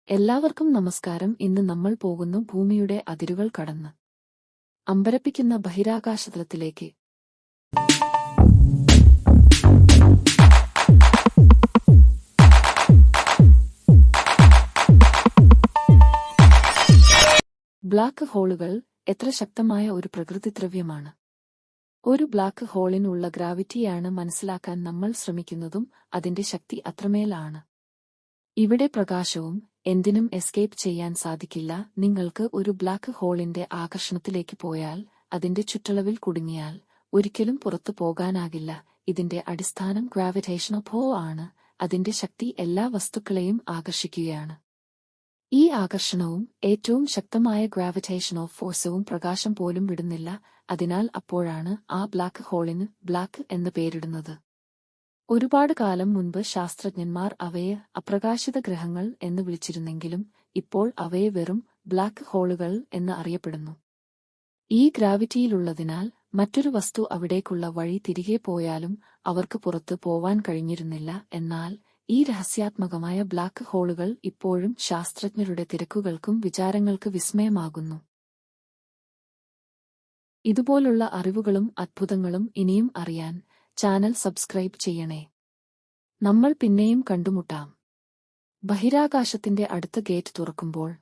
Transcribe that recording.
എല്ലാവർക്കും നമസ്കാരം. ഇന്ന് നമ്മൾ പോകുന്നു ഭൂമിയുടെ അതിരുകൾ കടന്ന് അമ്പരപ്പിക്കുന്ന ബഹിരാകാശതലത്തിലേക്ക്. ബ്ലാക്ക് ഹോളുകൾ എത്ര ശക്തമായ ഒരു പ്രകൃതിദ്രവ്യമാണ്. ഒരു ബ്ലാക്ക് ഹോളിനുള്ള ഗ്രാവിറ്റിയാണ് മനസ്സിലാക്കാൻ നമ്മൾ ശ്രമിക്കുന്നതും അതിന്റെ ശക്തി അത്രമേലാണ്. ഇവിടെ പ്രകാശവും എന്തിനും എസ്കേപ്പ് ചെയ്യാൻ സാധിക്കില്ല. നിങ്ങൾക്ക് ഒരു ബ്ലാക്ക് ഹോളിന്റെ ആകർഷണത്തിലേക്ക് പോയാൽ, അതിന്റെ ചുറ്റളവിൽ കുടുങ്ങിയാൽ ഒരിക്കലും പുറത്തു പോകാനാകില്ല. ഇതിന്റെ അടിസ്ഥാനം ഗ്രാവിറ്റേഷണൽ പോ ആണ്. അതിന്റെ ശക്തി എല്ലാ വസ്തുക്കളെയും ആകർഷിക്കുകയാണ്. ഈ ആകർഷണവും ഏറ്റവും ശക്തമായ ഗ്രാവിറ്റേഷണൽ ഫോഴ്സവും പ്രകാശം പോലും വിടുന്നില്ല. അതിനാൽ അപ്പോഴാണ് ആ ബ്ലാക്ക് ഹോളിന് ബ്ലാക്ക് എന്ന് പേരിടുന്നത്. ഒരുപാട് കാലം മുൻപ് ശാസ്ത്രജ്ഞന്മാർ അവയെ അപ്രകാശിത ഗ്രഹങ്ങൾ എന്ന് വിളിച്ചിരുന്നെങ്കിലും ഇപ്പോൾ അവയെ വെറും ബ്ലാക്ക് ഹോളുകൾ എന്ന് അറിയപ്പെടുന്നു. ഈ ഗ്രാവിറ്റിയിലുള്ളതിനാൽ മറ്റൊരു വസ്തു അവിടേക്കുള്ള വഴി തിരികെ പോയാലും അവർക്ക് പുറത്ത് പോവാൻ കഴിഞ്ഞിരുന്നില്ല. എന്നാൽ ഈ രഹസ്യാത്മകമായ ബ്ലാക്ക് ഹോളുകൾ ഇപ്പോഴും ശാസ്ത്രജ്ഞരുടെ തിരക്കുകൾക്കും വിചാരങ്ങൾക്ക് വിസ്മയമാകുന്നു. ഇതുപോലുള്ള അറിവുകളും അത്ഭുതങ്ങളും ഇനിയും അറിയാൻ ചാനൽ സബ്സ്ക്രൈബ് ചെയ്യണേ. നമ്മൾ പിന്നെയും കണ്ടുമുട്ടാം. ബഹിരാകാശത്തിന്റെ അടുത്ത ഗേറ്റ് തുറക്കുമ്പോൾ